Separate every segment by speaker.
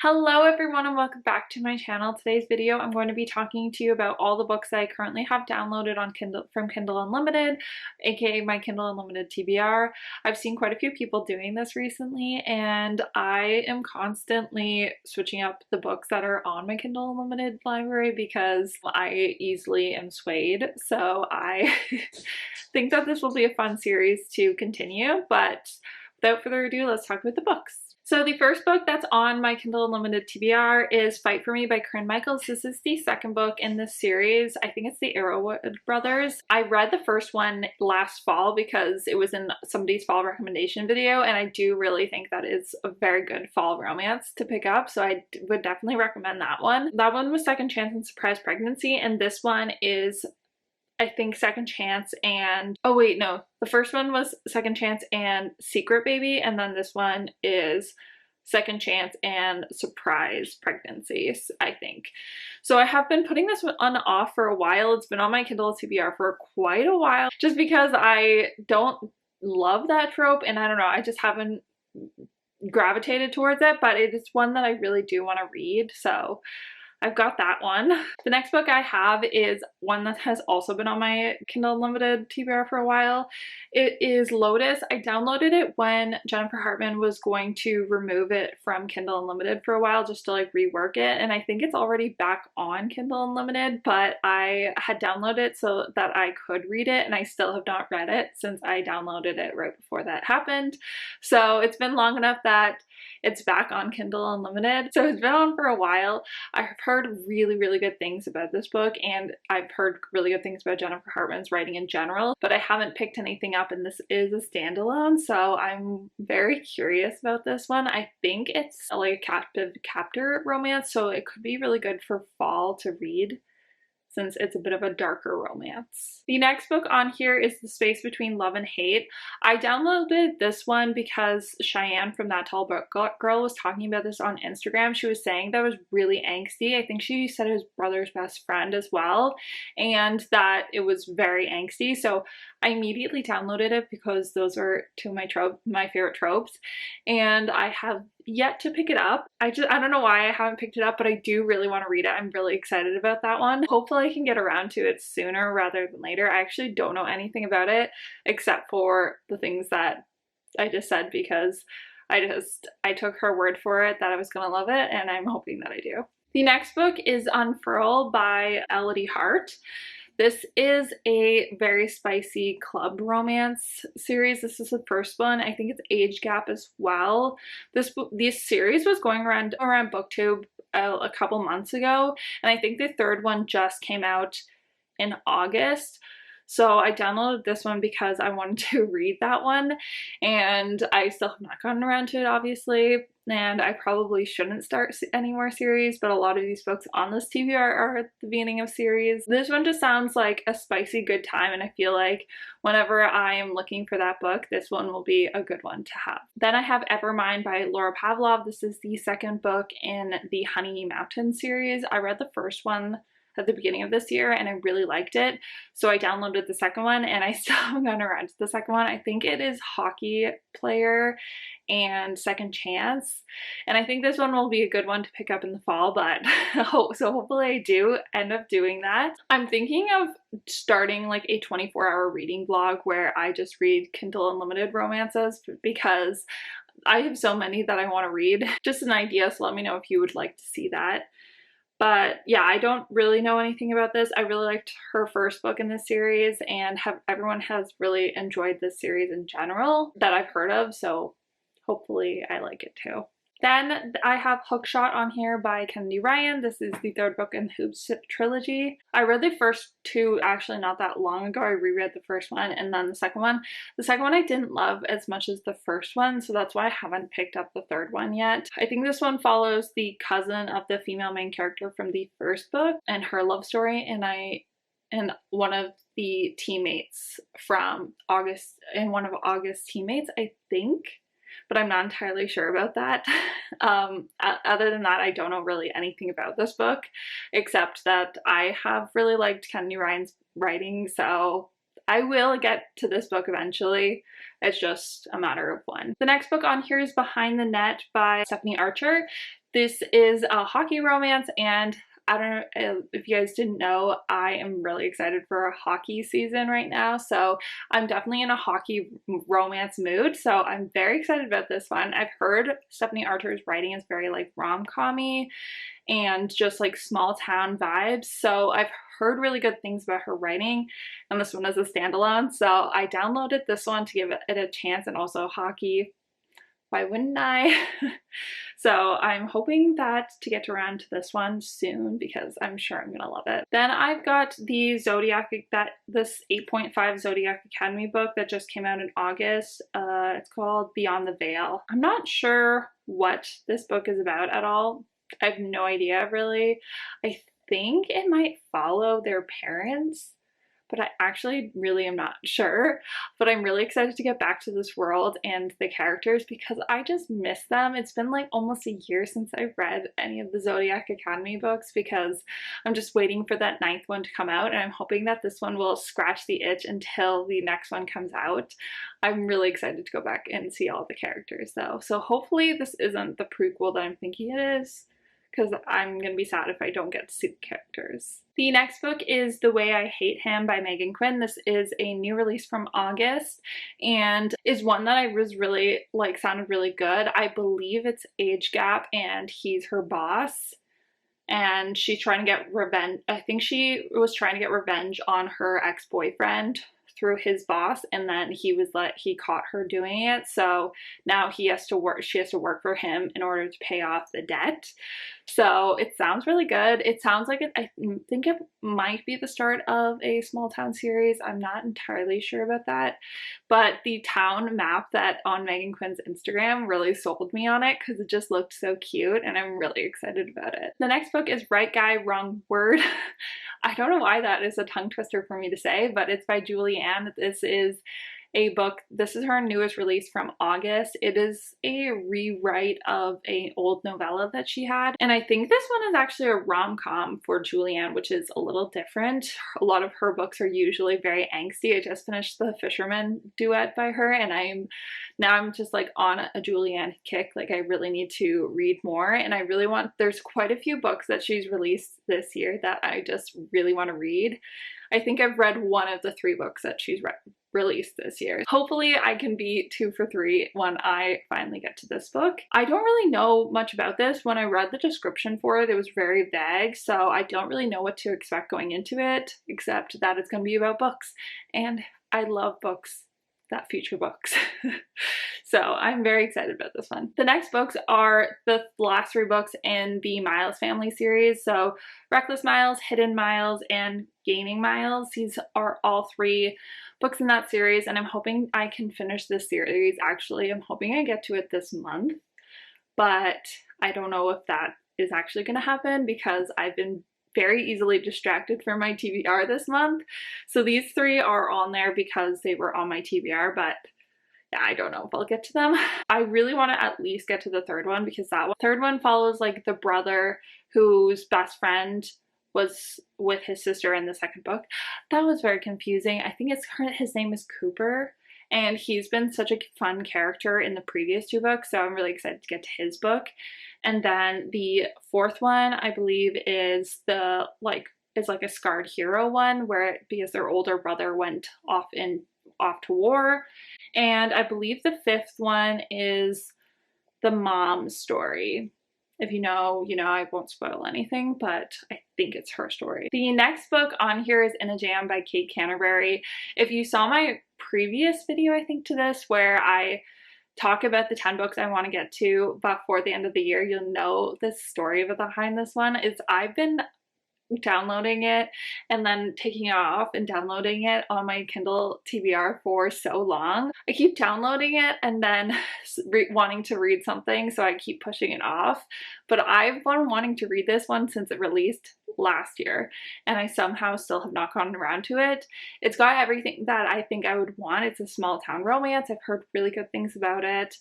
Speaker 1: Hello everyone and welcome back to my channel. Today's video I'm going to be talking to you about all the books that I currently have downloaded on Kindle from Kindle Unlimited, aka my Kindle Unlimited TBR. I've seen quite a few people doing this recently and I am constantly switching up the books that are on my Kindle Unlimited library because I easily am swayed. So I think that this will be a fun series to continue, but without further ado, let's talk about the books. So the first book that's on my Kindle Unlimited TBR is Fight For Me by Corinne Michaels. This is the second book in this series. I think it's the Arrowwood Brothers. I read the first one last fall because it was in somebody's fall recommendation video, and I do really think that is a very good fall romance to pick up, so I would definitely recommend that one. That one was Second Chance and Surprise Pregnancy, and this one is I think Second Chance and oh wait, no, the first one was Second Chance and Secret Baby, and then this one is Second Chance and Surprise Pregnancies, I think. So I have been putting this one off for a while. It's been on my Kindle TBR for quite a while just because I don't love that trope, and I don't know, I just haven't gravitated towards it, but it is one that I really do want to read, so I've got that one. The next book I have is one that has also been on my Kindle Unlimited TBR for a while. It is Lotus. I downloaded it when Jennifer Hartman was going to remove it from Kindle Unlimited for a while just to like rework it, and I think it's already back on Kindle Unlimited, but I had downloaded it so that I could read it, and I still have not read it since I downloaded it right before that happened. So it's been long enough that it's back on Kindle Unlimited. So it's been on for a while. I've heard really good things about this book, and I've heard really good things about Jennifer Hartman's writing in general, but I haven't picked anything up, and this is a standalone, so I'm very curious about this one. I think it's like a captive romance, so it could be really good for fall to read, since it's a bit of a darker romance. The next book on here is The Space Between Love and Hate. I downloaded this one because Cheyenne from That Tall Book Girl was talking about this on Instagram. She was saying that it was really angsty. I think she said it was brother's best friend as well, and that it was very angsty. So I immediately downloaded it because those are two of my favorite tropes, and I have yet to pick it up. I don't know why I haven't picked it up, but I do really want to read it. I'm really excited about that one. Hopefully I can get around to it sooner rather than later. I actually don't know anything about it except for the things that I just said because I took her word for it that I was gonna love it, and I'm hoping that I do. The next book is Unfurl by Elodie Hart. This is a very spicy club romance series. This is the first one. I think it's age gap as well. This series was going around BookTube a couple months ago, and I think the third one just came out in August. So I downloaded this one because I wanted to read that one, and I still have not gotten around to it, obviously, and I probably shouldn't start any more series, but a lot of these books on this TBR are at the beginning of series. This one just sounds like a spicy good time, and I feel like whenever I am looking for that book, this one will be a good one to have. Then I have Evermind by Laura Pavlov. This is the second book in the Honey Mountain series. I read the first one at the beginning of this year and I really liked it, so I downloaded the second one, and I still haven't gotten around to the second one. I think it is Hockey Player and Second Chance, and I think this one will be a good one to pick up in the fall, but so hopefully I do end up doing that. I'm thinking of starting like a 24-hour reading vlog where I just read Kindle Unlimited romances because I have so many that I want to read. Just an idea, so let me know if you would like to see that. But yeah, I don't really know anything about this. I really liked her first book in this series, and everyone has really enjoyed this series in general that I've heard of, so hopefully I like it too. Then I have Hookshot on here by Kennedy Ryan. This is the third book in the Hoops trilogy. I read the first two actually not that long ago. I reread the first one and then the second one. The second one I didn't love as much as the first one, so that's why I haven't picked up the third one yet. I think this one follows the cousin of the female main character from the first book and her love story, and one of the teammates from August, and one of August's teammates, I think, but I'm not entirely sure about that. Other than that, I don't know really anything about this book, except that I have really liked Kennedy Ryan's writing, so I will get to this book eventually. It's just a matter of when. The next book on here is Behind the Net by Stephanie Archer. This is a hockey romance, and I don't know if you guys didn't know, I am really excited for a hockey season right now, so I'm definitely in a hockey romance mood, so I'm very excited about this one. I've heard Stephanie Archer's writing is very like rom-com-y and just like small town vibes, so I've heard really good things about her writing, and this one is a standalone, so I downloaded this one to give it a chance, and also hockey. Why wouldn't I? So I'm hoping to get around to this one soon because I'm sure I'm gonna love it. Then I've got the ZODIAC, this 8.5 ZODIAC Academy book that just came out in August. It's called Beyond the Veil. I'm not sure what this book is about at all. I have no idea really. I think it might follow their parents, but I actually really am not sure. But I'm really excited to get back to this world and the characters because I just miss them. It's been like almost a year since I've read any of the ZODIAC Academy books because I'm just waiting for that 9th one to come out, and I'm hoping that this one will scratch the itch until the next one comes out. I'm really excited to go back and see all the characters though. So hopefully this isn't the prequel that I'm thinking it is, because I'm gonna be sad if I don't get to see the characters. The next book is The Way I Hate Him by MEGHAN Quinn. This is a new release from August and is one that I was really like sounded really good. I believe it's age gap and he's her boss and she's trying to get revenge. I think she was trying to get revenge on her ex-boyfriend through his boss, and then he caught her doing it, so now she has to work for him in order to pay off the debt. So it sounds really good. It sounds like I think it might be the start of a small town series. I'm not entirely sure about that, but the town map that on MEGHAN Quinn's Instagram really sold me on it because it just looked so cute, and I'm really excited about it. The next book is Right Guy, Wrong Word. I don't know why that is a tongue twister for me to say, but it's by Julianne. This is a book. This is her newest release from August. It is a rewrite of an old novella that she had, and I think this one is actually a rom-com for Julianne, which is a little different. A lot of her books are usually very angsty. I just finished The Fisherman duet by her, and I'm just like on a Julianne kick. Like I really need to read more, and I really want, there's quite a few books that she's released this year that I just really want to read. I think I've read one of the 3 books that she's released this year. Hopefully I can be 2 for 3 when I finally get to this book. I don't really know much about this. When I read the description for it, it was very vague, so I don't really know what to expect going into it, except that it's going to be about books, and I love books that feature books. So I'm very excited about this one. The next books are the last 3 books in the Miles family series. So Reckless Miles, Hidden Miles, and Gaining Miles. These are all 3 books in that series, and I'm hoping I can finish this series. Actually, I'm hoping I get to it this month, but I don't know if that is actually going to happen because I've been very easily distracted from my TBR this month. So these 3 are on there because they were on my TBR, but yeah, I don't know if I'll get to them. I really want to at least get to the 3rd one because that third one follows like the brother whose best friend was with his sister in the 2nd book. That was very confusing. I think his name is Cooper, and he's been such a fun character in the previous 2 books, so I'm really excited to get to his book. And then the 4th one, I believe, is like a scarred hero one because their older brother went off to war. And I believe the 5th one is the mom's story. If you know, I won't spoil anything, but I think it's her story. The next book on here is In a Jam by Kate Canterbury. If you saw my previous video, I think, to this, where I talk about the 10 books I want to get to before the end of the year, you'll know the story behind this one. I've been downloading it and then taking it off and downloading it on my Kindle TBR for so long. I keep downloading it and then wanting to read something, so I keep pushing it off. But I've been wanting to read this one since it released last year, and I somehow still have not gotten around to it. It's got everything that I think I would want. It's a small town romance. I've heard really good things about it,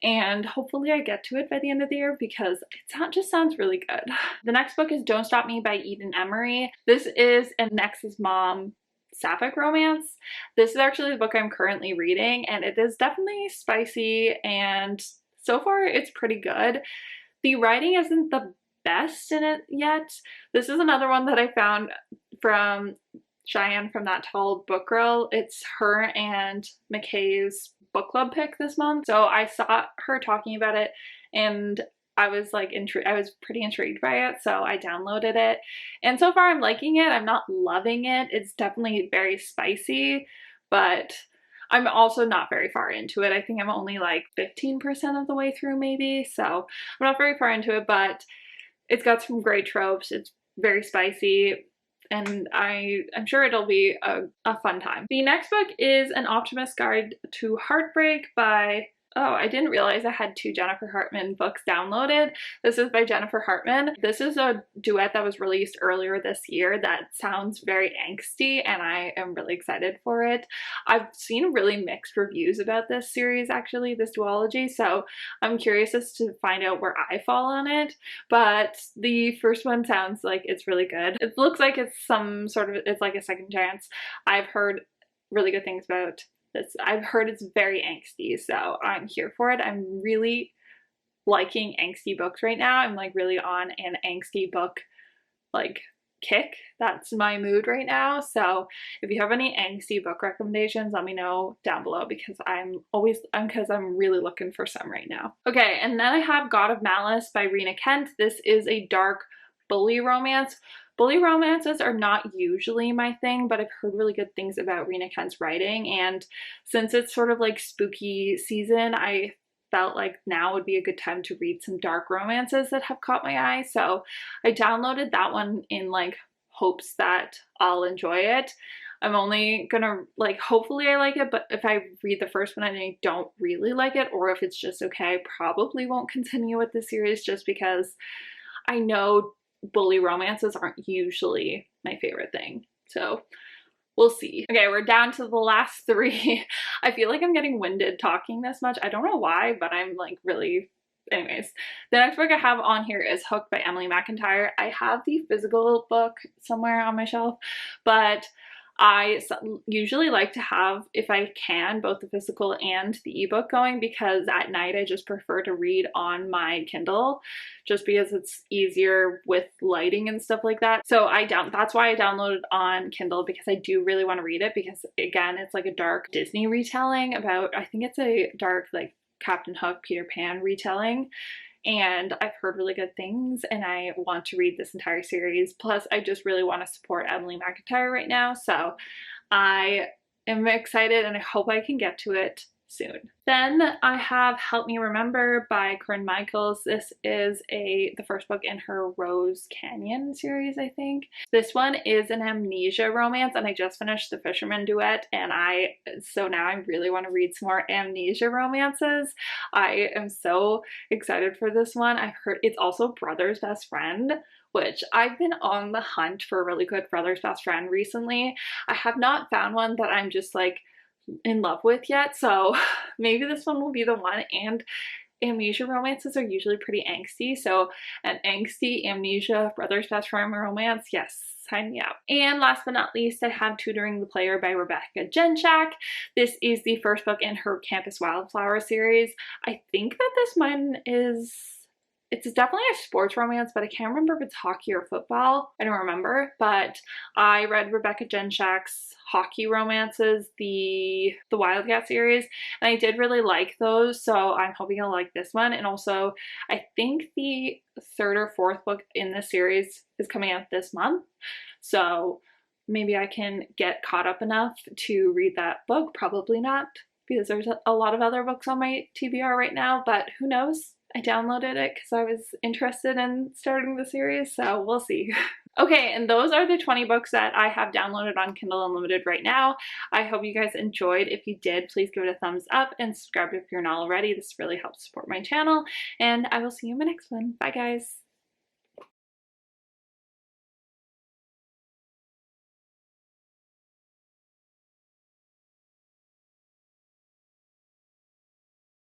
Speaker 1: and hopefully I get to it by the end of the year because it just sounds really good. The next book is Don't Stop Me by Eden Emery. This is an ex's mom sapphic romance. This is actually the book I'm currently reading, and it is definitely spicy, and so far it's pretty good. The writing isn't the best in it yet. This is another one that I found from Cheyenne from That Tall Book Girl. It's her and McKay's book club pick this month. So I saw her talking about it and I was like I was pretty intrigued by it, so I downloaded it. And so far I'm liking it. I'm not loving it. It's definitely very spicy, but I'm also not very far into it. I think I'm only like 15% of the way through maybe. So I'm not very far into it, but it's got some great tropes. It's very spicy, and I'm sure it'll be a fun time. The next book is An Optimist's Guide to Heartbreak by, oh, I didn't realize I had 2 Jennifer Hartman books downloaded. This is by Jennifer Hartman. This is a duet that was released earlier this year that sounds very angsty, and I am really excited for it. I've seen really mixed reviews about this series, actually, this duology, so I'm curious as to find out where I fall on it, but the first one sounds like it's really good. It looks like it's some sort of, it's like a second chance. I've heard really good things about I've heard it's very angsty, so I'm here for it. I'm really liking angsty books right now. I'm like really on an angsty book like kick. That's my mood right now. So if you have any angsty book recommendations, let me know down below because I'm really looking for some right now. Okay, and then I have God of Malice by Rina Kent. This is a dark bully romance. Bully romances are not usually my thing, but I've heard really good things about Rina Kent's writing, and since it's sort of like spooky season, I felt like now would be a good time to read some dark romances that have caught my eye, so I downloaded that one in like hopes that I'll enjoy it. I'm only gonna like, hopefully I like it, but if I read the first one and I don't really like it, or if it's just okay, I probably won't continue with the series just because I know bully romances aren't usually my favorite thing, so we'll see. Okay, we're down to the last 3. I feel like I'm getting winded talking this much. I don't know why, but I'm like really, anyways. The next book I have on here is Hooked by Emily McIntyre. I have the physical book somewhere on my shelf, but I usually like to have, if I can, both the physical and the ebook going, because at night I just prefer to read on my Kindle just because it's easier with lighting and stuff like that. So that's why I downloaded on Kindle, because I do really want to read it, because again, it's like a dark Disney retelling about, I think it's a dark like Captain Hook, Peter Pan retelling. And I've heard really good things and I want to read this entire series. Plus, I just really want to support Emily McIntyre right now. So I am excited and I hope I can get to it soon. Then I have Help Me Remember by Corinne Michaels. This is the first book in her Rose Canyon series, I think. This one is an amnesia romance, and I just finished The Fisherman Duet, and so now I really want to read some more amnesia romances. I am so excited for this one. I've heard it's also Brother's Best Friend, which I've been on the hunt for a really good Brother's Best Friend recently. I have not found one that I'm just like in love with yet, so maybe this one will be the one. And amnesia romances are usually pretty angsty, so an angsty amnesia Brother's Best Friend romance, yes, sign me up. And last but not least, I have Tutoring the Player by Rebecca Genshak. This is the first book in her Campus Wildflower series. I think that this one it's definitely a sports romance, but I can't remember if it's hockey or football. I don't remember, but I read Rebecca Genshak's hockey romances, the Wildcat series, and I did really like those, so I'm hoping I'll like this one. And also, I think the 3rd or 4th book in this series is coming out this month, so maybe I can get caught up enough to read that book. Probably not, because there's a lot of other books on my TBR right now, but who knows? I downloaded it because I was interested in starting the series, so we'll see. Okay, and those are the 20 books that I have downloaded on Kindle Unlimited right now. I hope you guys enjoyed. If you did, please give it a thumbs up and subscribe if you're not already. This really helps support my channel, and I will see you in my next one. Bye, guys.